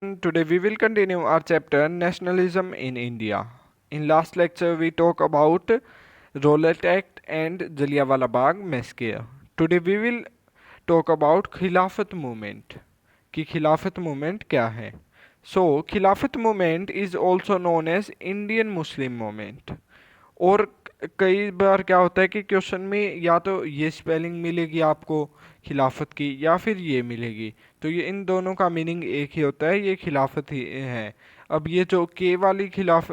Today we will continue our chapter Nationalism in India. In last lecture we talk about Rowlatt Act and Jallianwala Bagh massacre. Today we will talk about Khilafat movement. कि खिलाफत movement क्या है? So Khilafat movement is also known as Indian Muslim movement. और कई बार क्या होता है कि क्वेश्चन में या तो ये स्पेलिंग मिलेगी आपको खिलाफत की या फिर ये मिलेगी. तो ये इन दोनों का मीनिंग एक ही होता है, ये खिलाफत ही है. अब ये जो के वाली खिलाफ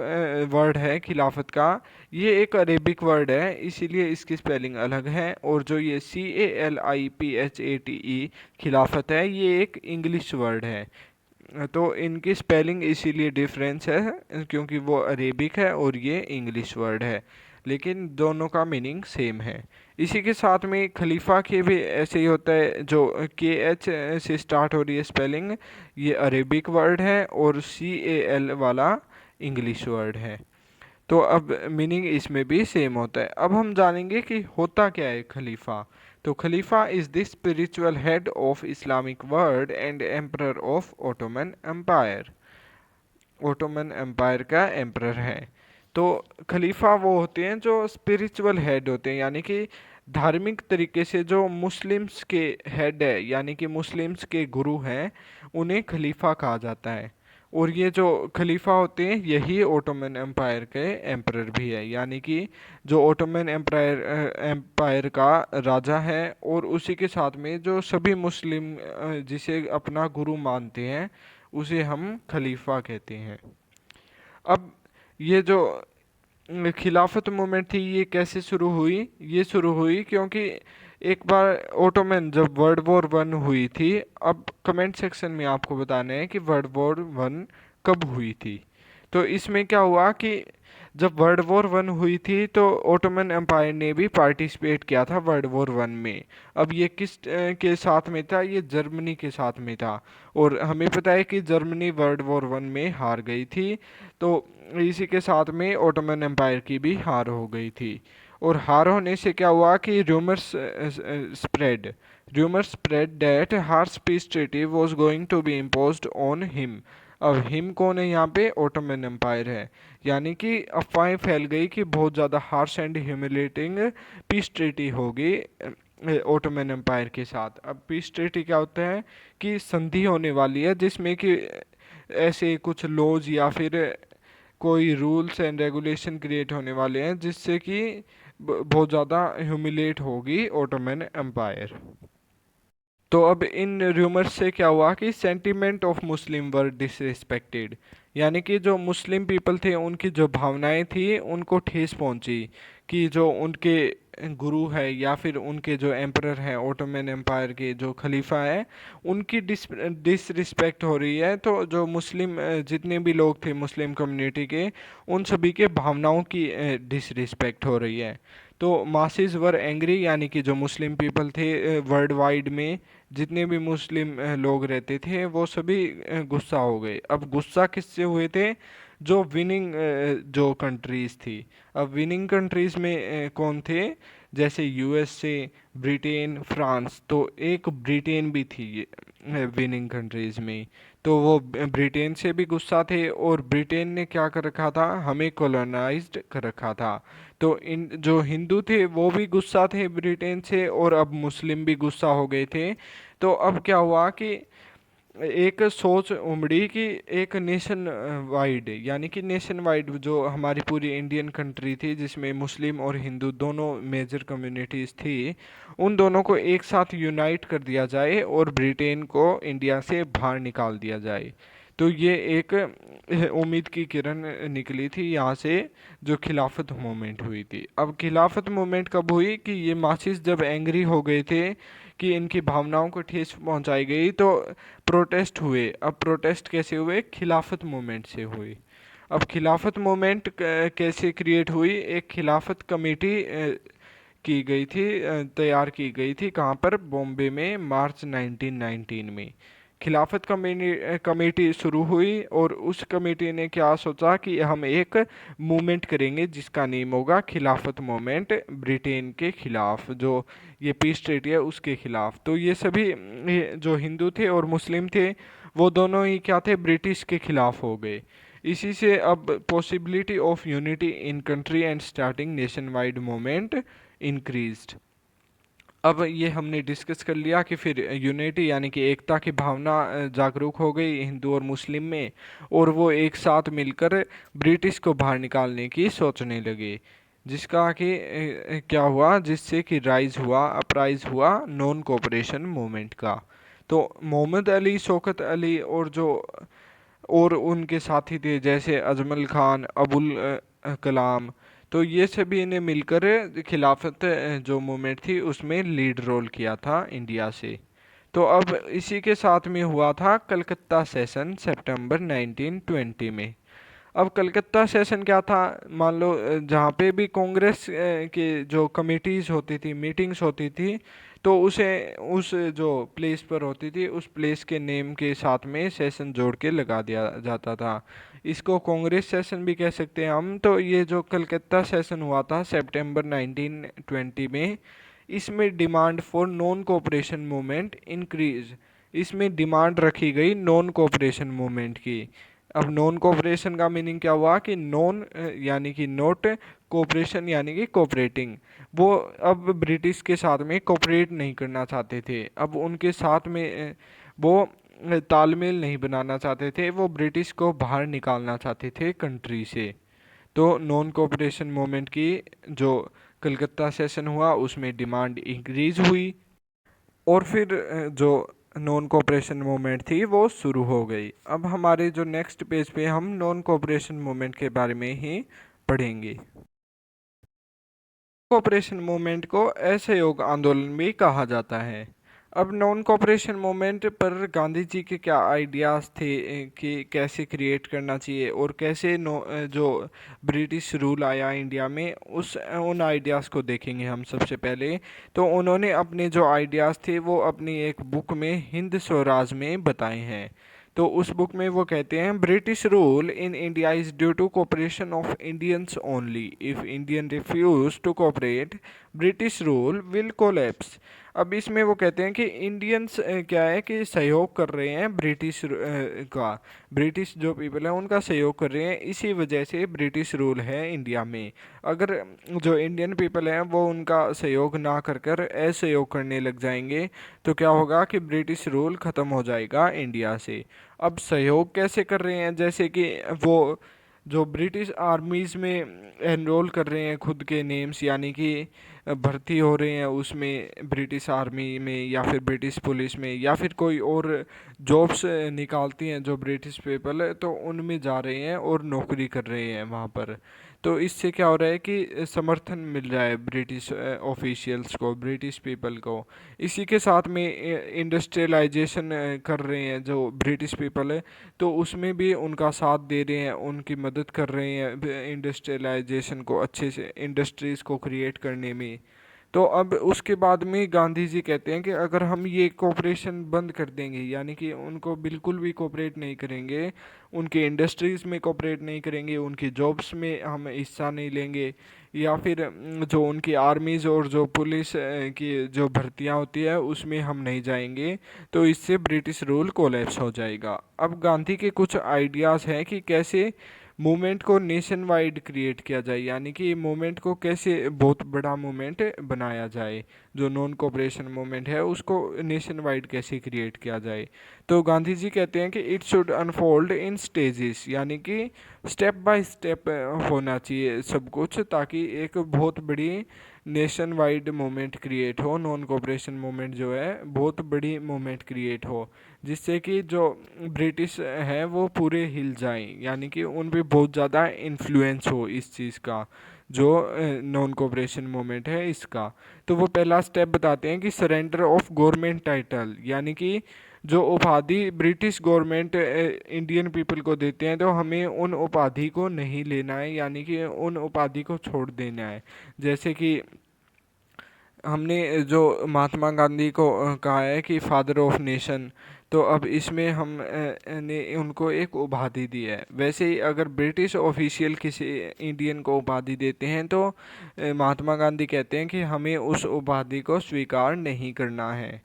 वर्ड है खिलाफत का, ये एक अरेबिक वर्ड है इसीलिए इसकी स्पेलिंग अलग है. और जो ये CALIPHATE खिलाफत है, ये एक इंग्लिश वर्ड है. तो इनकी स्पेलिंग इसीलिए डिफरेंस है क्योंकि वो अरेबिक है और ये इंग्लिश वर्ड है, लेकिन दोनों का मीनिंग सेम है. इसी के साथ में खलीफा के भी ऐसे ही होता है. जो KH से स्टार्ट हो रही है स्पेलिंग, ये अरेबिक वर्ड है और CAL वाला इंग्लिश वर्ड है. तो अब मीनिंग इसमें भी सेम होता है. अब हम जानेंगे कि होता क्या है खलीफा. तो खलीफा is the spiritual head of Islamic world and emperor of Ottoman empire. Ottoman empire का एम्परर है. तो खलीफा वो होते हैं जो स्पिरिचुअल हेड होते हैं, यानी कि धार्मिक तरीके से जो मुस्लिम्स के हेड है, यानी कि मुस्लिम्स के गुरु हैं, उन्हें खलीफा कहा जाता है. और ये जो खलीफा होते हैं यही ओटोमन एम्पायर के एम्परर भी है, यानी कि जो ओटोमन एम्पायर का राजा है और उसी के साथ में जो सभी मुस्लिम जिसे अपना गुरु मानते हैं उसे हम खलीफा कहते हैं. अब ये जो खिलाफत मूवमेंट थी ये कैसे शुरू हुई? ये शुरू हुई क्योंकि एक बार ओटोमन जब वर्ल्ड वॉर 1 हुई थी. अब कमेंट सेक्शन में आपको बताना है कि वर्ल्ड वॉर 1 कब हुई थी. तो इसमें क्या हुआ कि जब वर्ल्ड वॉर 1 हुई थी तो ओटोमन एम्पायर ने भी पार्टिसिपेट किया था वर्ल्ड वॉर 1 में. अब ये किस के साथ में था? ये जर्मनी के साथ में था. और हमें पता है कि जर्मनी वर्ल्ड वॉर 1 में हार गई थी. तो इसी के साथ में ओटोमन एम्पायर की भी हार हो गई थी. और हार होने से क्या हुआ कि spread rumours spread that harsh peace treaty was going to be imposed on him. अब हिम कौन है यहाँ पे? ओटोमन एम्पायर है. यानी कि अफवाहें फैल गई कि बहुत ज़्यादा harsh and humiliating peace treaty होगी ओटोमन एम्पायर के साथ. अब पीस ट्रीटी क्या होता है कि संधि होने वाली है जिसमें कि ऐसे कुछ लॉज या फिर कोई रूल्स एंड रेगुलेशन क्रिएट होने वाले हैं जिससे कि बहुत ज़्यादा ह्यूमिलेट होगी ओटोमन एम्पायर. तो अब इन रूमर्स से क्या हुआ कि sentiment of Muslim were disrespected, यानी कि जो मुस्लिम पीपल थे उनकी जो भावनाएं थी उनको ठेस पहुंची कि जो उनके गुरु है या फिर उनके जो एम्परर हैं ओटोमन एम्पायर के जो खलीफा है उनकी डिसरिस्पेक्ट हो रही है. तो जो मुस्लिम जितने भी लोग थे मुस्लिम कम्युनिटी के, उन सभी के भावनाओं की डिसरिस्पेक्ट हो रही है. तो मासेस वर एंग्री, यानी कि जो मुस्लिम पीपल थे वर्ल्ड वाइड में जितने भी मुस्लिम लोग रहते थे वो सभी गुस्सा हो गए. अब गुस्सा किससे हुए थे? जो विनिंग जो कंट्रीज थी. अब विनिंग कंट्रीज में कौन थे? जैसे USA, ब्रिटेन, फ्रांस. तो एक ब्रिटेन भी थी ये विनिंग कंट्रीज में. तो वो ब्रिटेन से भी गुस्सा थे और ब्रिटेन ने क्या कर रखा था? हमें कॉलोनाइज्ड कर रखा था. तो इन जो हिंदू थे वो भी गुस्सा थे ब्रिटेन से और अब मुस्लिम भी गुस्सा हो गए थे. तो अब क्या हुआ कि एक सोच उमड़ी कि एक नेशन वाइड, यानी कि नेशन वाइड जो हमारी पूरी इंडियन कंट्री थी जिसमें मुस्लिम और हिंदू दोनों मेजर कम्युनिटीज़ थी, उन दोनों को एक साथ यूनाइट कर दिया जाए और ब्रिटेन को इंडिया से बाहर निकाल दिया जाए. तो ये एक उम्मीद की किरण निकली थी यहाँ से, जो खिलाफत मूवमेंट हुई थी. अब खिलाफत मूवमेंट कब हुई कि ये मासिस जब एंग्री हो गए थे कि इनकी भावनाओं को ठेस पहुंचाई गई तो प्रोटेस्ट हुए. अब प्रोटेस्ट कैसे हुए? खिलाफत मूवमेंट से हुए. अब खिलाफत मूवमेंट कैसे क्रिएट हुई? एक खिलाफत कमेटी की गई थी, तैयार की गई थी. कहाँ पर? बॉम्बे में मार्च 1919 में खिलाफत कमेटी शुरू हुई. और उस कमेटी ने क्या सोचा कि हम एक मूवमेंट करेंगे जिसका नेम होगा खिलाफत मूवमेंट, ब्रिटेन के खिलाफ जो ये पीस ट्रीटी है उसके खिलाफ. तो ये सभी जो हिंदू थे और मुस्लिम थे वो दोनों ही क्या थे, ब्रिटिश के खिलाफ हो गए। इसी से अब possibility of unity in country and starting nation wide movement increased. अब ये हमने डिस्कस कर लिया कि फिर यूनिटी यानी कि एकता की भावना जागरूक हो गई हिंदू और मुस्लिम में, और वो एक साथ मिलकर ब्रिटिश को बाहर निकालने की सोचने लगे। जिसका कि क्या हुआ, जिससे कि राइज हुआ, अपराइज हुआ नॉन कोऑपरेशन मूवमेंट का। तो मोहम्मद अली, शौकत अली और जो और उनके साथी थे जैसे अजमल खान, अबुल कलाम, तो ये सभी ने मिलकर खिलाफत जो मूवमेंट थी उसमें लीड रोल किया था इंडिया से। तो अब इसी के साथ में हुआ था कलकत्ता सेशन सितंबर 1920 में। अब कलकत्ता सेशन क्या था, मान लो जहाँ पे भी कांग्रेस के जो कमिटीज़ होती थी, मीटिंग्स होती थी, तो उसे उस जो प्लेस पर होती थी उस प्लेस के नेम के साथ में सेशन जोड़ के लगा दिया जाता था। इसको कांग्रेस सेशन भी कह सकते हैं हम। तो ये जो कलकत्ता सेशन हुआ था सितंबर 1920 में, इसमें demand for non cooperation movement increase, इसमें डिमांड रखी गई नॉन कोऑपरेशन मूवमेंट की। अब नॉन कोऑपरेशन का मीनिंग क्या हुआ कि नॉन यानी कि नॉट, कोऑपरेशन यानी कि कोऑपरेटिंग। वो अब ब्रिटिश के साथ में कोऑपरेट नहीं करना चाहते थे, अब उनके साथ में वो तालमेल नहीं बनाना चाहते थे, वो ब्रिटिश को बाहर निकालना चाहते थे कंट्री से। तो नॉन कोऑपरेशन मूवमेंट की जो कलकत्ता सेशन हुआ उसमें डिमांड इंक्रीज हुई, और फिर जो नॉन कोऑपरेशन मूवमेंट थी वो शुरू हो गई। अब हमारे जो नेक्स्ट पेज पे हम नॉन कोऑपरेशन मूवमेंट के बारे में ही पढ़ेंगे। कोऑपरेशन मूवमेंट को असहयोग आंदोलन भी कहा जाता है। अब नॉन कोऑपरेशन मूवमेंट पर गांधी जी के क्या आइडियाज़ थे कि कैसे क्रिएट करना चाहिए और कैसे जो ब्रिटिश रूल आया इंडिया में उस उन आइडियाज़ को देखेंगे हम सबसे पहले। तो उन्होंने अपने जो आइडियाज़ थे वो अपनी एक बुक में हिंद स्वराज में बताए हैं। तो उस बुक में वो कहते हैं, British rule in India is due to cooperation of Indians only, if Indian refuse to cooperate British rule will collapse. अब इसमें वो कहते हैं कि इंडियंस क्या है कि सहयोग कर रहे हैं ब्रिटिश का, ब्रिटिश जो पीपल है उनका सहयोग कर रहे हैं, इसी वजह से ब्रिटिश रूल है इंडिया में। अगर जो इंडियन पीपल हैं वो उनका सहयोग ना कर कर असहयोग करने लग जाएंगे तो क्या होगा कि ब्रिटिश रूल ख़त्म हो जाएगा इंडिया से। अब सहयोग कैसे कर रहे हैं, जैसे कि वो जो ब्रिटिश आर्मीज़ में एनरोल कर रहे हैं खुद के नेम्स, यानी कि भर्ती हो रहे हैं उसमें ब्रिटिश आर्मी में या फिर ब्रिटिश पुलिस में या फिर कोई और जॉब्स निकालती हैं जो ब्रिटिश पीपल है, तो उनमें जा रहे हैं और नौकरी कर रहे हैं वहाँ पर। तो इससे क्या हो रहा है कि समर्थन मिल रहा है ब्रिटिश ऑफिशियल्स को, ब्रिटिश पीपल को। इसी के साथ में इंडस्ट्रियलाइजेशन कर रहे हैं जो ब्रिटिश पीपल है, तो उसमें भी उनका साथ दे रहे हैं, उनकी मदद कर रहे हैं इंडस्ट्रियलाइजेशन को, अच्छे से इंडस्ट्रीज़ को क्रिएट करने में। तो अब उसके बाद में गांधी जी कहते हैं कि अगर हम ये कोऑपरेशन बंद कर देंगे, यानी कि उनको बिल्कुल भी कोऑपरेट नहीं करेंगे, उनके इंडस्ट्रीज़ में कोऑपरेट नहीं करेंगे, उनकी जॉब्स में हम हिस्सा नहीं लेंगे, या फिर जो उनकी आर्मीज़ और जो पुलिस की जो भर्तियां होती है उसमें हम नहीं जाएंगे, तो इससे ब्रिटिश रूल कोलैप्स हो जाएगा। अब गांधी के कुछ आइडियाज़ हैं कि कैसे मूवमेंट को नेशन वाइड क्रिएट किया जाए, यानी कि मूवमेंट को कैसे बहुत बड़ा मूवमेंट बनाया जाए, जो नॉन कोऑपरेशन मूवमेंट है उसको नेशन वाइड कैसे क्रिएट किया जाए। तो गांधी जी कहते हैं कि it should unfold in stages, यानी कि स्टेप बाय स्टेप होना चाहिए सब कुछ, ताकि एक बहुत बड़ी नेशन वाइड मूवमेंट क्रिएट हो, नॉन कोऑपरेशन मूवमेंट जो है बहुत बड़ी मूवमेंट क्रिएट हो, जिससे कि जो ब्रिटिश हैं वो पूरे हिल जाएं, यानी कि उन पे बहुत ज़्यादा इन्फ्लुएंस हो इस चीज़ का, जो नॉन कोऑपरेशन मूवमेंट है इसका। तो वो पहला स्टेप बताते हैं कि सरेंडर ऑफ गवर्नमेंट टाइटल, यानी कि जो उपाधि ब्रिटिश गवर्नमेंट इंडियन पीपल को देते हैं तो हमें उन उपाधि को नहीं लेना है, यानी कि उन उपाधि को छोड़ देना है। जैसे कि हमने जो महात्मा गांधी को कहा है कि फादर ऑफ नेशन, तो अब इसमें हम ने उनको एक उपाधि दी है। वैसे ही अगर ब्रिटिश ऑफिशियल किसी इंडियन को उपाधि देते हैं तो महात्मा गांधी कहते हैं कि हमें उस उपाधि को स्वीकार नहीं करना है।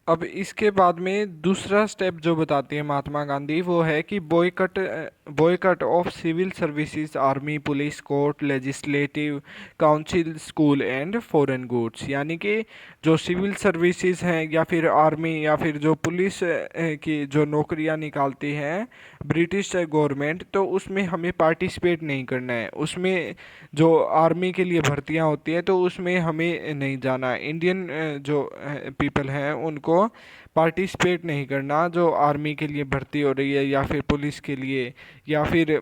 अब इसके बाद में दूसरा स्टेप जो बताती है महात्मा गांधी वो है कि boycott of civil services, army, police, court, legislative council, school and foreign goods. यानी कि जो सिविल सर्विसेज हैं या फिर आर्मी या फिर जो पुलिस की जो नौकरियां निकालती हैं ब्रिटिश गवर्नमेंट, तो उसमें हमें पार्टिसिपेट नहीं करना है। उसमें जो आर्मी के लिए भर्तियां होती हैं तो उसमें हमें नहीं जाना। इंडियन जो पीपल हैं उनको पार्टिसिपेट नहीं करना। जो आर्मी के लिए भर्ती हो रही है या फिर पुलिस के लिए या फिर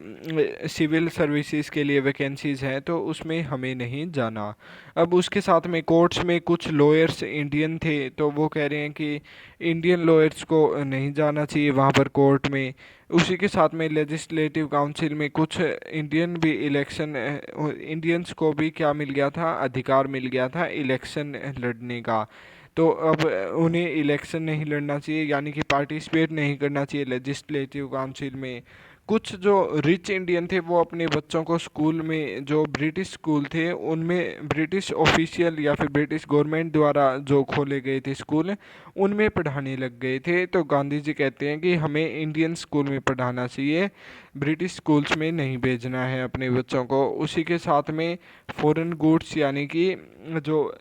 सिविल सर्विसेज के लिए वैकेंसीज हैं तो उसमें हमें नहीं जाना। अब उसके साथ में कोर्ट्स में कुछ लॉयर्स इंडियन थे तो वो कह रहे हैं कि इंडियन लॉयर्स को नहीं जाना चाहिए वहाँ पर कोर्ट में। उसी के साथ में लेजिस्लेटिव काउंसिल में कुछ इंडियन भी इलेक्शन, इंडियंस को भी क्या मिल गया था, अधिकार मिल गया था इलेक्शन लड़ने का। तो अब उन्हें इलेक्शन नहीं लड़ना चाहिए, यानी कि पार्टिसिपेट नहीं करना चाहिए लेजिस्लेटिव काउंसिल में। कुछ जो रिच इंडियन थे वो अपने बच्चों को स्कूल में, जो ब्रिटिश स्कूल थे उनमें, ब्रिटिश ऑफिशियल या फिर ब्रिटिश गवर्नमेंट द्वारा जो खोले गए थे स्कूल, उनमें पढ़ाने लग गए थे। तो गांधी जी कहते हैं कि हमें इंडियन स्कूल में पढ़ाना चाहिए, ब्रिटिश स्कूल्स में नहीं भेजना है अपने बच्चों को। उसी के साथ में फॉरेन गुड्स, यानी कि जो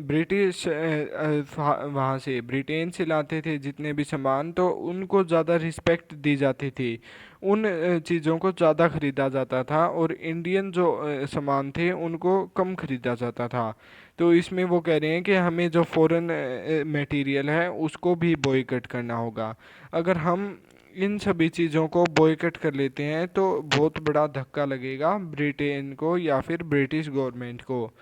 ब्रिटिश वहाँ से ब्रिटेन से लाते थे जितने भी सामान, तो उनको ज़्यादा रिस्पेक्ट दी जाती थी, उन चीज़ों को ज़्यादा खरीदा जाता था और इंडियन जो सामान थे उनको कम खरीदा जाता था। तो इसमें वो कह रहे हैं कि हमें जो फॉरेन मटेरियल है उसको भी बॉयकट करना होगा। अगर हम इन सभी चीज़ों को बॉयकट कर लेते हैं तो बहुत बड़ा धक्का लगेगा ब्रिटेन को या फिर ब्रिटिश गवर्नमेंट को।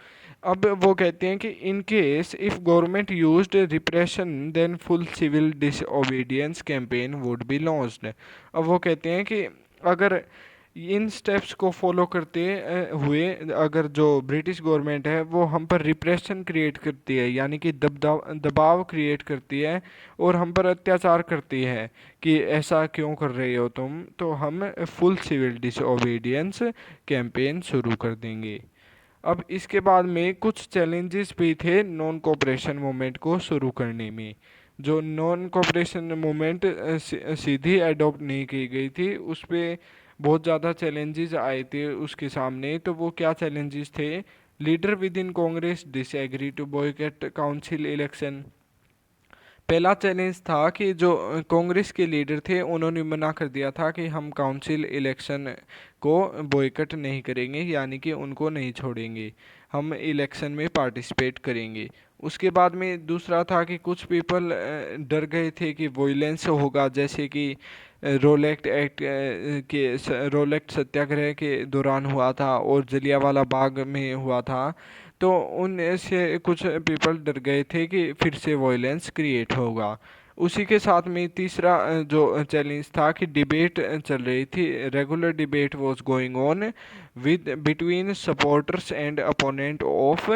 अब वो कहते हैं कि in case if government used repression then full civil disobedience campaign would be launched. अब वो कहते हैं कि अगर इन स्टेप्स को फॉलो करते हुए अगर जो ब्रिटिश गवर्नमेंट है वो हम पर रिप्रेशन क्रिएट करती है, यानी कि दबाव क्रिएट करती है और हम पर अत्याचार करती है कि ऐसा क्यों कर रहे हो तुम, तो हम फुल सिविल डिसओबीडियंस कैंपेन शुरू कर देंगे। अब इसके बाद में कुछ चैलेंजेस भी थे नॉन कोऑपरेशन मूवमेंट को शुरू करने में। जो नॉन कोऑपरेशन मूवमेंट सीधी अडॉप्ट नहीं की गई थी, उस पे बहुत ज़्यादा चैलेंजेस आए थे उसके सामने। तो वो क्या चैलेंजेस थे? Leader within Congress disagree to boycott council election. पहला चैलेंज था कि जो कांग्रेस के लीडर थे उन्होंने मना कर दिया था कि हम काउंसिल इलेक्शन को बॉयकट नहीं करेंगे, यानी कि उनको नहीं छोड़ेंगे, हम इलेक्शन में पार्टिसिपेट करेंगे। उसके बाद में दूसरा था कि कुछ पीपल डर गए थे कि वॉयलेंस होगा, जैसे कि रोलेक्ट एक्ट के रोलेक्ट सत्याग्रह के दौरान हुआ था और जलियांवाला बाग में हुआ था। तो उनसे कुछ पीपल डर गए थे कि फिर से वॉयलेंस क्रिएट होगा। उसी के साथ में तीसरा जो चैलेंज था कि डिबेट चल रही थी, regular debate was going on with between supporters and opponent of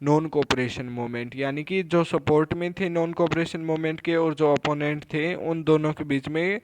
non cooperation movement. यानी कि जो सपोर्ट में थे नॉन कोऑपरेशन मूवमेंट के और जो अपोनेंट थे उन दोनों के बीच में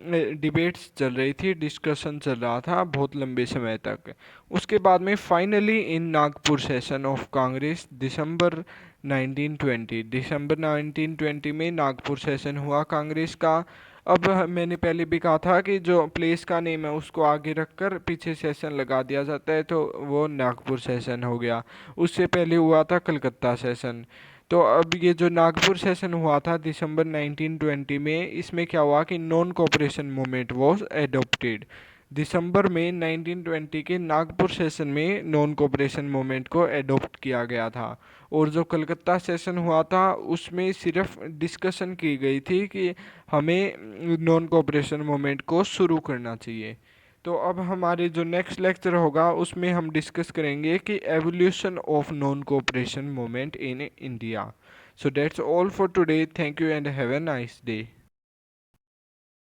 डिबेट्स चल रही थी, डिस्कशन चल रहा था बहुत लंबे समय तक। उसके बाद में finally in Nagpur session of Congress December 1920 में नागपुर सेशन हुआ कांग्रेस का। अब मैंने पहले भी कहा था कि जो प्लेस का नेम है उसको आगे रखकर पीछे सेशन लगा दिया जाता है, तो वो नागपुर सेशन हो गया। उससे पहले हुआ था कलकत्ता सेशन। तो अब ये जो नागपुर सेशन हुआ था दिसंबर 1920 में, इसमें क्या हुआ कि non cooperation movement was adopted. दिसंबर में 1920 के नागपुर सेशन में नॉन कोऑपरेशन मूवमेंट को एडॉप्ट किया गया था। और जो कलकत्ता सेशन हुआ था उसमें सिर्फ डिस्कशन की गई थी कि हमें नॉन कोऑपरेशन मूवमेंट को शुरू करना चाहिए। तो अब हमारे जो नेक्स्ट लेक्चर होगा उसमें हम डिस्कस करेंगे कि evolution of non cooperation movement in India. So that's all for today, thank you and have a nice day.